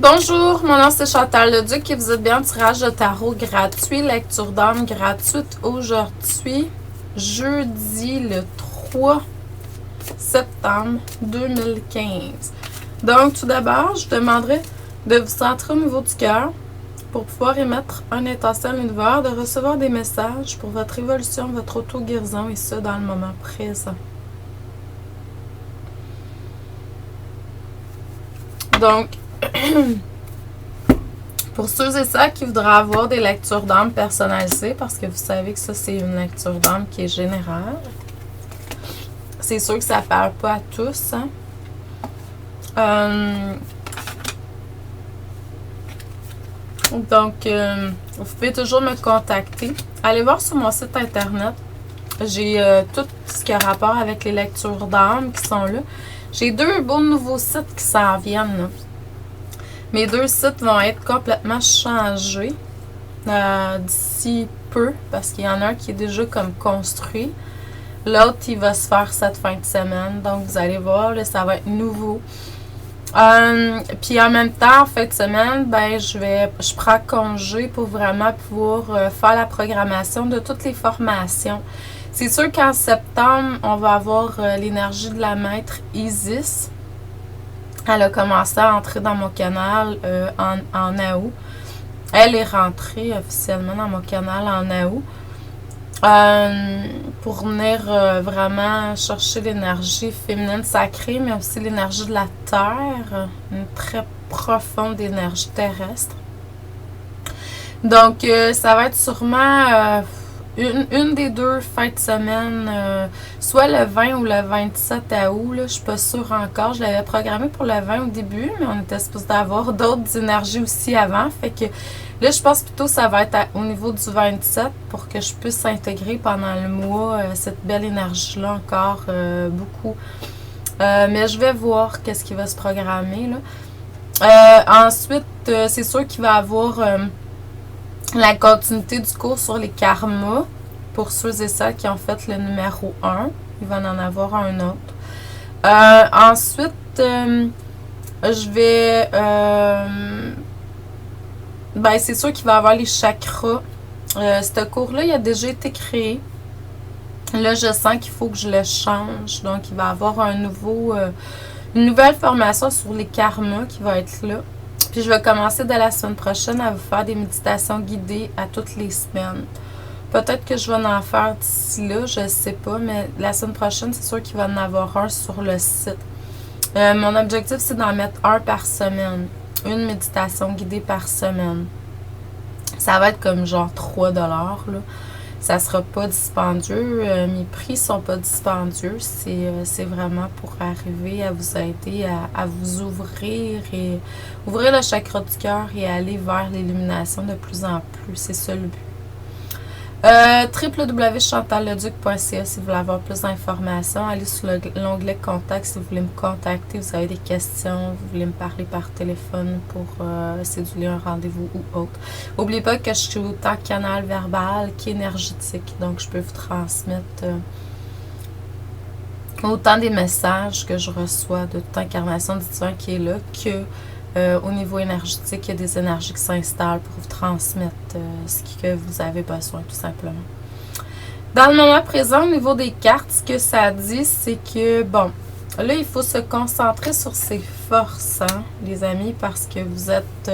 Bonjour, mon nom c'est Chantal Leduc et vous êtes bien en tirage de tarot gratuit, lecture d'âme gratuite aujourd'hui, jeudi le 3 septembre 2015. Donc tout d'abord, je demanderai de vous centrer au niveau du cœur pour pouvoir émettre un intention à l'univers, de recevoir des messages pour votre évolution, votre auto-guérison et ce dans le moment présent. Donc, pour ceux et celles qui voudraient avoir des lectures d'âme personnalisées, parce que vous savez que ça, c'est une lecture d'âme qui est générale. C'est sûr que ça ne parle pas à tous. Donc, vous pouvez toujours me contacter. Allez voir sur mon site internet. J'ai tout ce qui a rapport avec les lectures d'âme qui sont là. J'ai 2 beaux nouveaux sites qui s'en viennent. Là. Mes 2 sites vont être complètement changés d'ici peu, parce qu'il y en a un qui est déjà comme construit. L'autre, il va se faire cette fin de semaine. Donc, vous allez voir, là, ça va être nouveau. Puis en même temps, en fin de semaine, ben, je prends congé pour vraiment pouvoir faire la programmation de toutes les formations. C'est sûr qu'en septembre, on va avoir l'énergie de la maître Isis. Elle a commencé à entrer dans mon canal en août. Elle est rentrée officiellement dans mon canal en août. Pour venir vraiment chercher l'énergie féminine sacrée, mais aussi l'énergie de la terre, une très profonde énergie terrestre. Donc, ça va être sûrement une des 2 fins de semaine, soit le 20 ou le 27 août, là, je ne suis pas sûre encore. Je l'avais programmé pour le 20 au début, mais on était supposé avoir d'autres énergies aussi avant. Fait que là, je pense plutôt que ça va être au niveau du 27 pour que je puisse intégrer pendant le mois cette belle énergie-là encore beaucoup. Mais je vais voir qu'est-ce qui va se programmer. Là. Ensuite, c'est sûr qu'il va y avoir la continuité du cours sur les karmas pour ceux et celles qui ont fait le numéro 1. Il va en avoir un autre. Ensuite, je vais... ben, c'est sûr qu'il va y avoir les chakras. Ce cours-là, il a déjà été créé. Là, je sens qu'il faut que je le change. Donc, il va y avoir une nouvelle formation sur les karmas qui va être là. Puis, je vais commencer dès la semaine prochaine à vous faire des méditations guidées à toutes les semaines. Peut-être que je vais en faire d'ici là, je ne sais pas, mais la semaine prochaine, c'est sûr qu'il va en avoir un sur le site. Mon objectif, c'est d'en mettre un par semaine. Une méditation guidée par semaine. Ça va être comme genre 3 $. Là. Ça sera pas dispendieux. Mes prix sont pas dispendieux. C'est vraiment pour arriver à vous aider à vous ouvrir et ouvrir le chakra du cœur et aller vers l'illumination de plus en plus. C'est ça le but. www.chantalleduc.ca si vous voulez avoir plus d'informations. Allez sur l'onglet Contact si vous voulez me contacter, vous avez des questions, vous voulez me parler par téléphone pour céduler un rendez-vous ou autre. N'oubliez pas que je suis autant canal verbal qu'énergétique, donc je peux vous transmettre autant des messages que je reçois de toute incarnation du divin qui est là que au niveau énergétique, il y a des énergies qui s'installent pour vous transmettre ce que vous avez besoin, tout simplement. Dans le moment présent, au niveau des cartes, ce que ça dit, c'est que, bon, là, il faut se concentrer sur ses forces, hein, les amis, parce que vous êtes...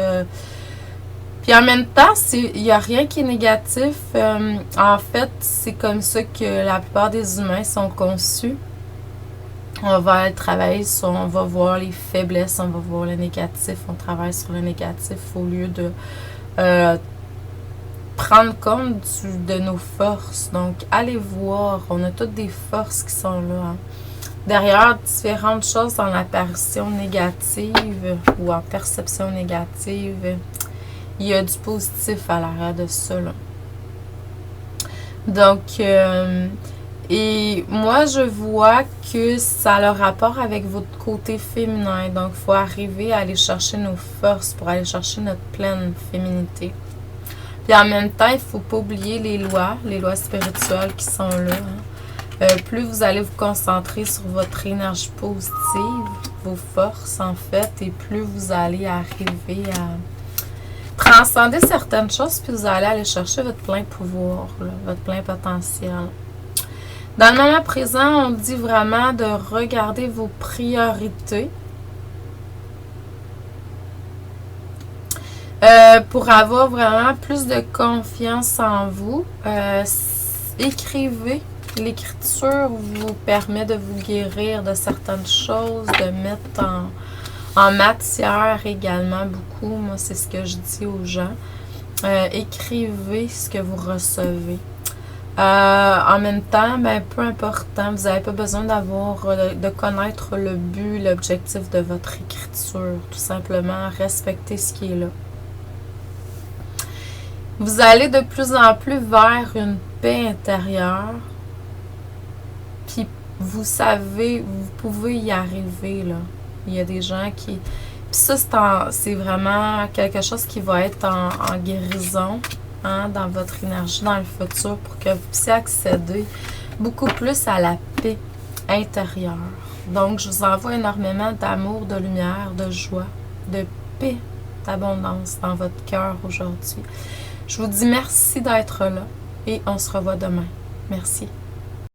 Puis en même temps, il n'y a rien qui est négatif. En fait, c'est comme ça que la plupart des humains sont conçus. On va travailler sur, on va voir les faiblesses, on va voir le négatif, on travaille sur le négatif au lieu de prendre compte de nos forces. Donc, allez voir, on a toutes des forces qui sont là. Hein. Derrière différentes choses dans l'apparition négative ou en perception négative, il y a du positif à l'arrière de ça. Là. Donc, et moi, je vois que ça a le rapport avec votre côté féminin. Donc, il faut arriver à aller chercher nos forces pour aller chercher notre pleine féminité. Puis en même temps, il ne faut pas oublier les lois spirituelles qui sont là. Hein. Plus vous allez vous concentrer sur votre énergie positive, vos forces, en fait, et plus vous allez arriver à transcender certaines choses, puis vous allez aller chercher votre plein pouvoir, là, votre plein potentiel. Dans le moment présent, on dit vraiment de regarder vos priorités pour avoir vraiment plus de confiance en vous. Écrivez. L'écriture vous permet de vous guérir de certaines choses, de mettre en matière également beaucoup. Moi, c'est ce que je dis aux gens. Écrivez ce que vous recevez. En même temps, ben, peu important, vous n'avez pas besoin de connaître le but, l'objectif de votre écriture. Tout simplement, respectez ce qui est là. Vous allez de plus en plus vers une paix intérieure. Puis vous savez, vous pouvez y arriver, là. Il y a des gens qui... Puis ça, c'est vraiment quelque chose qui va être en guérison, hein, dans votre énergie, dans le futur, pour que vous puissiez accéder beaucoup plus à la paix intérieure. Donc, je vous envoie énormément d'amour, de lumière, de joie, de paix, d'abondance dans votre cœur aujourd'hui. Je vous dis merci d'être là et on se revoit demain. Merci.